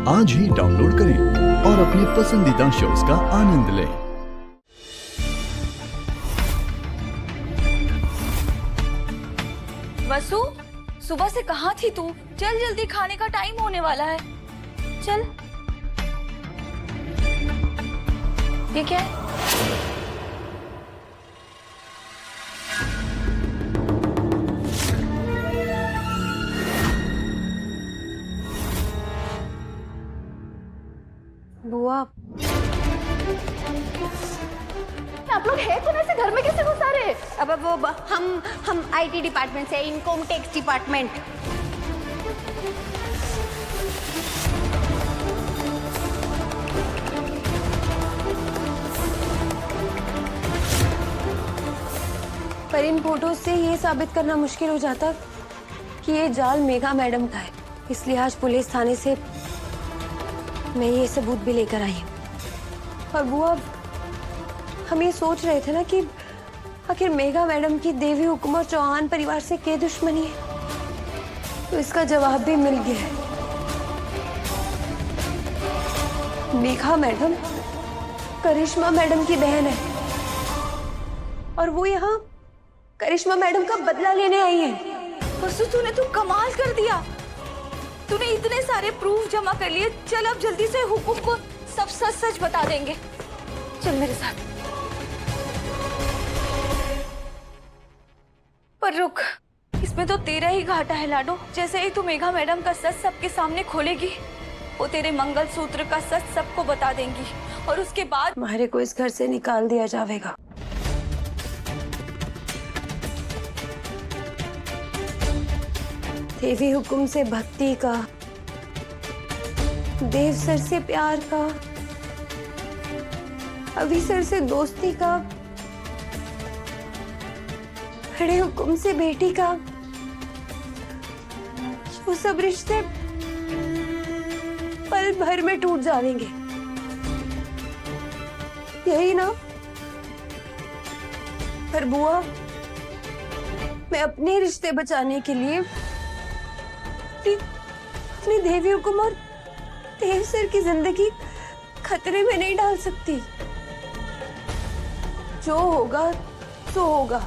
आज ही डाउनलोड करें और अपने पसंदीदा शोज का आनंद लें। वसु, सुबह से कहाँ थी तू? चल जल्दी, खाने का टाइम होने वाला है। चल। ये क्या है? बुआ, आप लोग हैं कौन? ऐसे घर में कैसे घुस आ रहे? अब वो हम आईटी डिपार्टमेंट से, इनकम टैक्स डिपार्टमेंट। पर इन फोटो से ये साबित करना मुश्किल हो जाता कि ये जाल मेघा मैडम का है, इसलिए आज पुलिस थाने से मैं ये सबूत भी लेकर आई हूँ। और बुआ, हम ये सोच रहे थे ना कि आखिर मेघा मैडम की देवी हुकुम और चौहान परिवार से क्या दुश्मनी है, तो इसका जवाब भी मिल गया है। मेघा मैडम करिश्मा मैडम की बहन है और वो यहाँ करिश्मा मैडम का बदला लेने आई है। वसु, तूने तो कमाल कर दिया। तूने इतने सारे प्रूफ जमा कर लिए। चल अब जल्दी से हुकुम को सब सच सच बता देंगे। चल मेरे साथ। पर रुक, इसमें तो तेरा ही घाटा है लाडो। जैसे ही तू मेघा मैडम का सच सबके सामने खोलेगी, वो तेरे मंगलसूत्र का सच सबको बता देंगी और उसके बाद तुम्हारे को इस घर से निकाल दिया जाएगा। देवी हुकुम से भक्ति का, देव सर से प्यार का, अभी सर से दोस्ती का, बड़े हुकुम से बेटी का, वो सब रिश्ते पल भर में टूट जाएंगे, यही ना? पर बुआ, मैं अपने रिश्ते बचाने के लिए अपनी देवी हुकुम और देव सर की जिंदगी खतरे में नहीं डाल सकती। जो होगा सो होगा।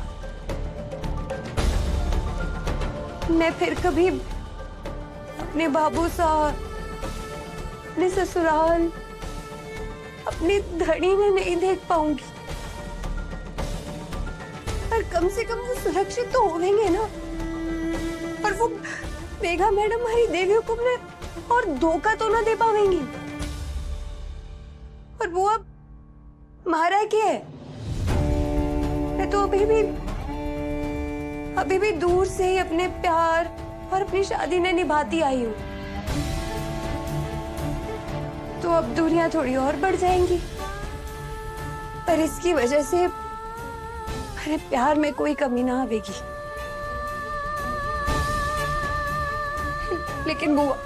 मैं फिर कभी अपने बाबू साहब, अपने ससुराल, अपनी धड़ी में नहीं देख पाऊंगी, पर कम से कम वो सुरक्षित तो होंगे ना। और वो मेघा मैडम हमारी देवी हुकुम ने और धोखा तो ना दे पाएंगी। और वो अब मारा क्या है? मैं तो अभी भी दूर से ही अपने प्यार और अपनी शादी ने निभाती आई हूँ। तो अब दूरियां थोड़ी और बढ़ जाएंगी, पर इसकी वजह से मेरे प्यार में कोई कमी ना आवेगी। लेकिन बुआ,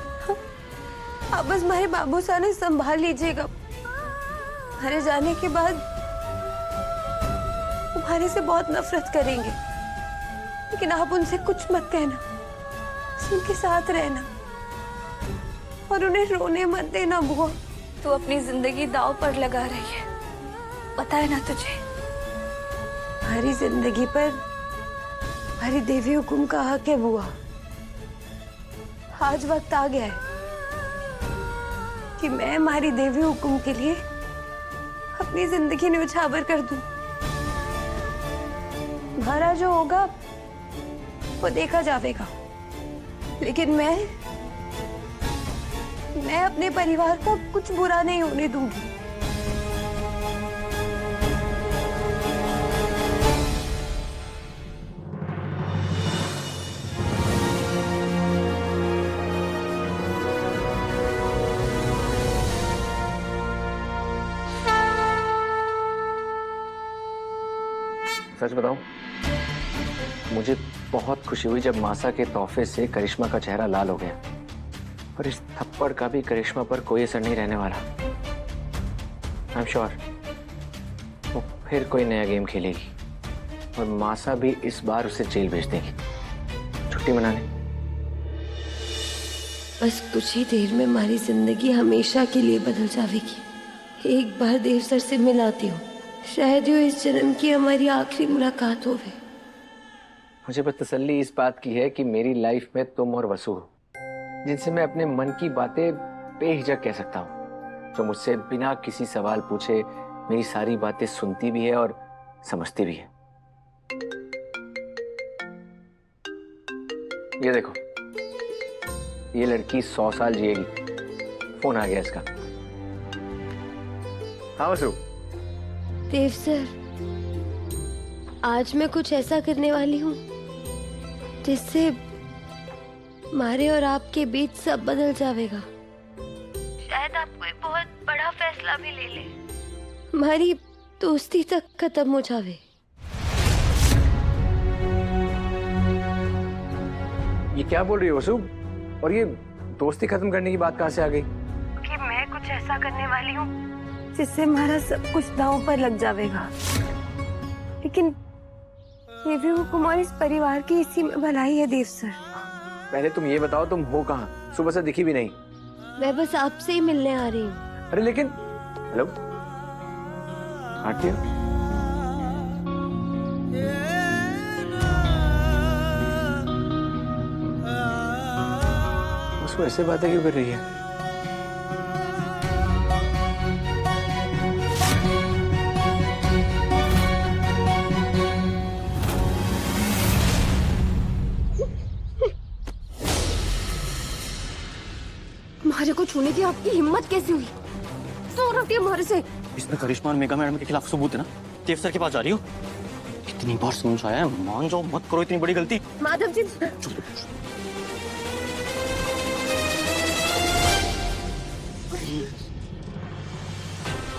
आप बस हमारे बाबू साहब ने संभाल लीजिएगा। हमारे जाने के बाद तुम्हारे से बहुत नफरत करेंगे, लेकिन आप उनसे कुछ मत कहना, उनके साथ रहना और उन्हें रोने मत देना। बुआ, तू अपनी जिंदगी दांव पर लगा रही है, पता है ना तुझे? हमारी जिंदगी पर हमारी देवी हुकुम का हक है बुआ। आज वक्त आ गया है कि मैं हमारी देवी हुकुम के लिए अपनी जिंदगी न्यौछावर कर दूं। हमारा जो होगा वो देखा जाएगा, लेकिन मैं अपने परिवार का कुछ बुरा नहीं होने दूंगी। सच बताऊं, मुझे बहुत खुशी हुई जब मासा के तोहफे से करिश्मा का चेहरा लाल हो गया और इस थप्पड़ का भी करिश्मा पर कोई असर नहीं रहने वाला। आई एम श्योर वो फिर कोई नया गेम खेलेगी और मासा भी इस बार उसे जेल भेज देगी छुट्टी मनाने। बस कुछ ही देर में हमारी जिंदगी हमेशा के लिए बदल जाएगी। एक बार देव सर से मिलाती हूँ, शायद यो इस जन्म की हमारी आखिरी मुलाकात होवे। मुझे बस तसल्ली इस बात की है कि मेरी लाइफ में तुम और वसु हो, जिनसे मैं अपने मन की बातें बेहिचक कह सकता हूँ, जो मुझसे बिना किसी सवाल पूछे मेरी सारी बातें सुनती भी है और समझती भी है। ये देखो, ये लड़की 100 साल जिएगी। फोन आ गया इसका। हाँ वसु। देव सर, आज मैं कुछ ऐसा करने वाली हूँ जिससे हमारे और आपके बीच सब बदल जाएगा। शायद आप कोई बहुत बड़ा फैसला भी ले ले, हमारी दोस्ती तक खत्म हो जावे। ये क्या बोल रही हो वसु? और ये दोस्ती खत्म करने की बात कहाँ से आ गई? कि मैं कुछ ऐसा करने वाली हूँ जिससे हमारा सब कुछ दांव पर लग जाएगा। लेकिन ये भी हुक्म और इस परिवार की इसी में भलाई है देव सर। पहले तुम ये बताओ, तुम हो कहाँ? सुबह से दिखी भी नहीं। मैं बस आपसे ही मिलने आ रही हूँ। अरे लेकिन, हेलो आरती, उसको ऐसे बातें क्यों कर रही है? हमारे को छूने की आपकी हिम्मत कैसी हुई? दूर रखिए हमारे से। इसमें करिश्मा और मेगा मैडम के खिलाफ सबूत है ना? देव सर के पास जा रही हो? कितनी बार समझाया है, मान जाओ, मत करो इतनी बड़ी गलती। माधव जी,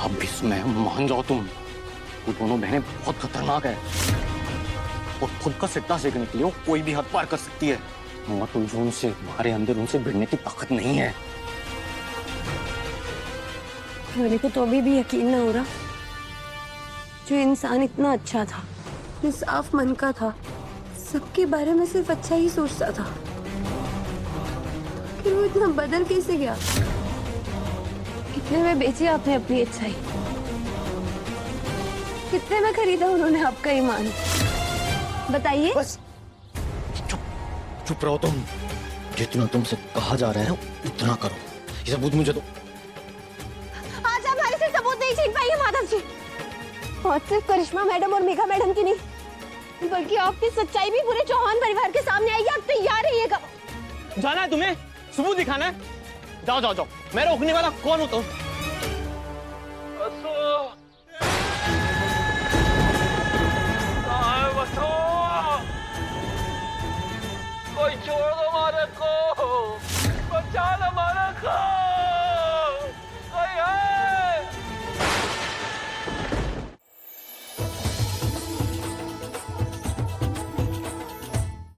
अब इसमें मान जाओ तुम, वो दोनों बहनें बहुत खतरनाक है और खुद का सिट्टा सेकने के लिए वो कोई भी हद पार कर सकती है। मत उलझो उनसे, हमारे अंदर उनसे भिड़ने की ताकत नहीं है। मेरे को तो अभी भी यकीन ना हो रहा, जो इंसान इतना अच्छा था, साफ मन का था, सबके बारे में सिर्फ अच्छा ही सोचता था, फिर वो इतना बदल कैसे गया? कितने में बेची आपने अपनी अच्छाई? कितने में खरीदा उन्होंने आपका ईमान? बताइए। बस चुप चुप रहो तुम। जितना तुमसे कहा जा रहा है उतना करो। ये सबूत मुझे दो। आज आप हमारे से सबूत नहीं छीन पाएंगे माधव जी। और सिर्फ करिश्मा मैडम और मेघा मैडम की नहीं, बल्कि आपकी सच्चाई भी पूरे चौहान परिवार के सामने आएगी। आप तैयार रहिएगा। जाना है तुम्हें? सबूत दिखाना है? जाओ जाओ जाओ, मैं रोकने वाला कौन हूं तुम?